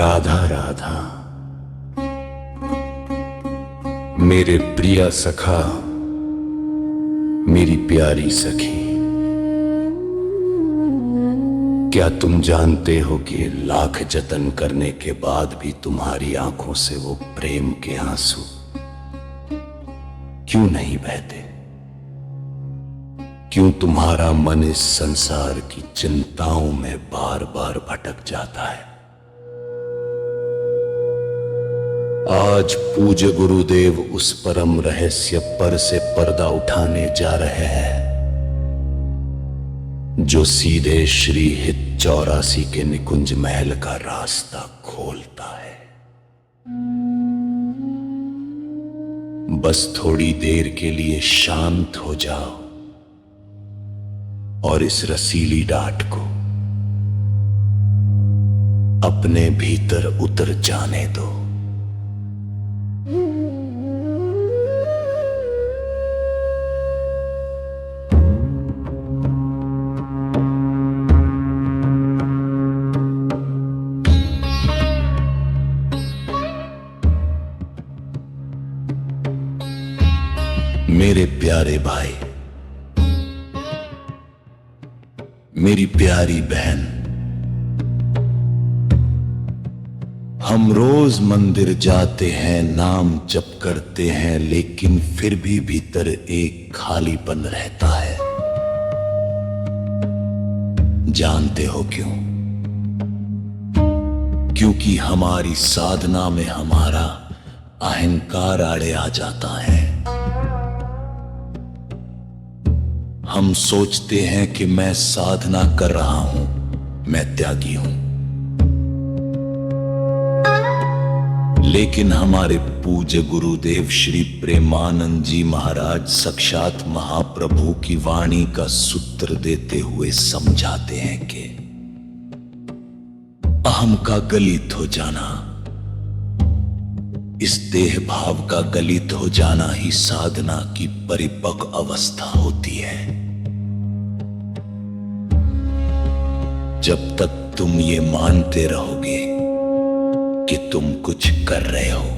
राधा राधा मेरे प्रिया सखा, मेरी प्यारी सखी, क्या तुम जानते हो कि लाख जतन करने के बाद भी तुम्हारी आंखों से वो प्रेम के आंसू क्यों नहीं बहते? क्यों तुम्हारा मन इस संसार की चिंताओं में बार बार भटक जाता है? आज पूज्य गुरुदेव उस परम रहस्य पर से पर्दा उठाने जा रहे हैं जो सीधे श्री हित 84 के निकुंज महल का रास्ता खोलता है। बस थोड़ी देर के लिए शांत हो जाओ और इस रसीली डांट को अपने भीतर उतर जाने दो। मेरे प्यारे भाई, मेरी प्यारी बहन, हम रोज मंदिर जाते हैं, नाम जप करते हैं, लेकिन फिर भी भीतर एक खालीपन रहता है। जानते हो क्यों? क्योंकि हमारी साधना में हमारा अहंकार आड़े आ जाता है। हम सोचते हैं कि मैं साधना कर रहा हूं, मैं त्यागी हूं, लेकिन हमारे पूज्य गुरुदेव श्री प्रेमानंद जी महाराज साक्षात महाप्रभु की वाणी का सूत्र देते हुए समझाते हैं कि अहम का गलित हो जाना, इस देह भाव का गलित हो जाना ही साधना की परिपक्व अवस्था होती है। जब तक तुम ये मानते रहोगे कि तुम कुछ कर रहे हो,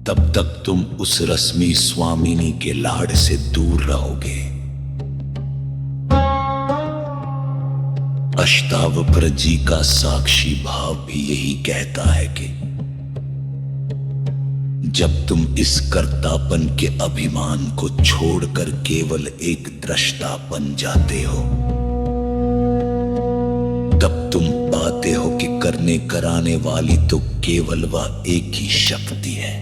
तब तक तुम उस रश्मि स्वामिनी के लाड़ से दूर रहोगे। अष्टावक्र जी का साक्षी भाव भी यही कहता है कि जब तुम इस कर्तापन के अभिमान को छोड़कर केवल एक दृष्टा बन जाते हो, तब तुम पाते हो कि करने कराने वाली तो केवल वह एक ही शक्ति है।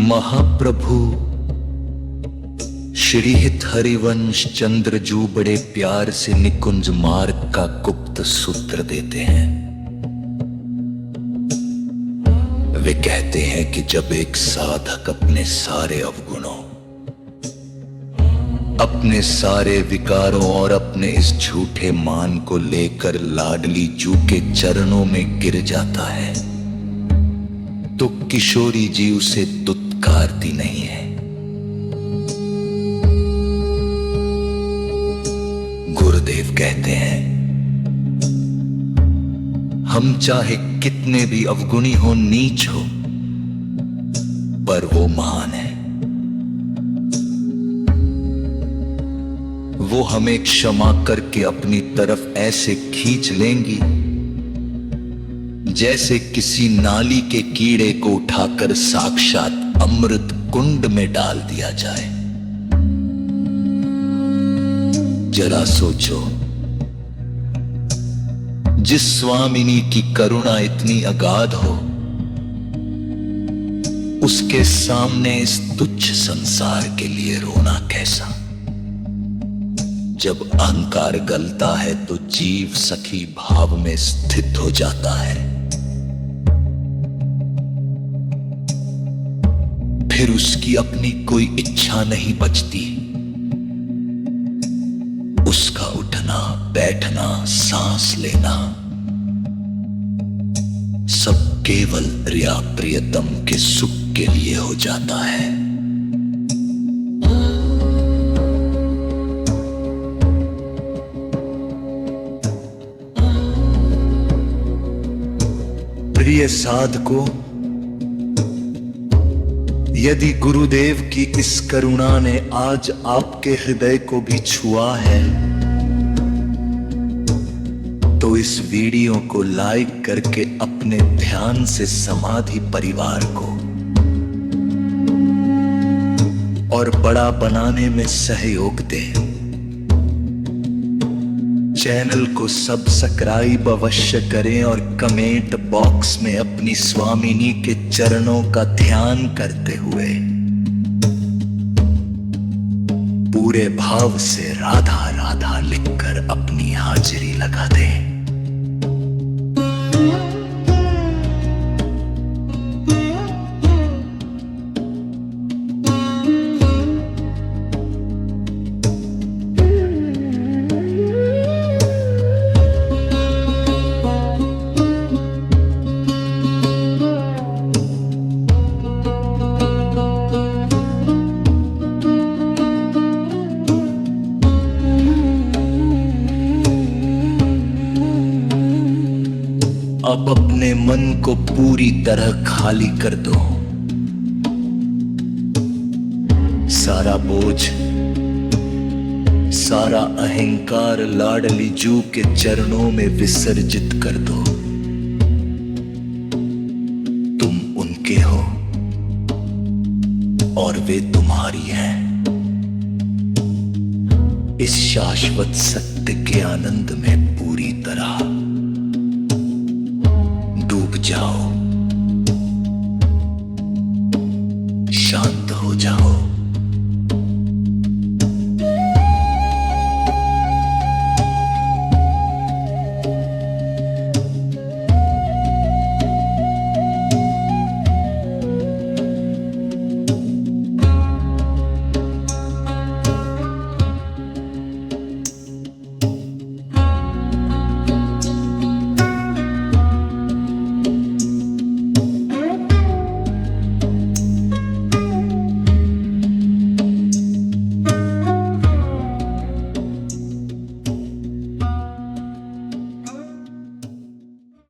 महाप्रभु श्री हित हरिवंश चंद्रजू बड़े प्यार से निकुंज मार्ग का गुप्त सूत्र देते हैं। वे कहते हैं कि जब एक साधक अपने सारे अवगुणों, अपने सारे विकारों और अपने इस झूठे मान को लेकर लाडली जू के चरणों में गिर जाता है, तो किशोरी जी उसे दुत्कारती नहीं है। गुरुदेव कहते हैं, हम चाहे कितने भी अवगुणी हो, नीच हो, पर वो महान है। वो हमें क्षमा करके अपनी तरफ ऐसे खींच लेंगी जैसे किसी नाली के कीड़े को उठाकर साक्षात अमृत कुंड में डाल दिया जाए। जरा सोचो, जिस स्वामिनी की करुणा इतनी अगाध हो, उसके सामने इस तुच्छ संसार के लिए रोना कैसा? जब अहंकार गलता है तो जीव सखी भाव में स्थित हो जाता है। फिर उसकी अपनी कोई इच्छा नहीं बचती। उसका उठना बैठना, सांस लेना, सब केवल प्रिया प्रियतम के सुख के लिए हो जाता है। प्रिय साधको, यदि गुरुदेव की इस करुणा ने आज आपके हृदय को भी छुआ है तो इस वीडियो को लाइक करके अपने ध्यान से समाधि परिवार को और बड़ा बनाने में सहयोग दें। चैनल को सब्सक्राइब अवश्य करें और कमेंट बॉक्स में अपनी स्वामिनी के चरणों का ध्यान करते हुए पूरे भाव से राधा राधा लिखकर अपनी हाजिरी लगा दें। अब अपने मन को पूरी तरह खाली कर दो। सारा बोझ, सारा अहंकार लाडली जू के चरणों में विसर्जित कर दो। तुम उनके हो और वे तुम्हारी हैं। इस शाश्वत सत्य के आनंद में पूरी तरह डूब जाओ, शांत हो जाओ।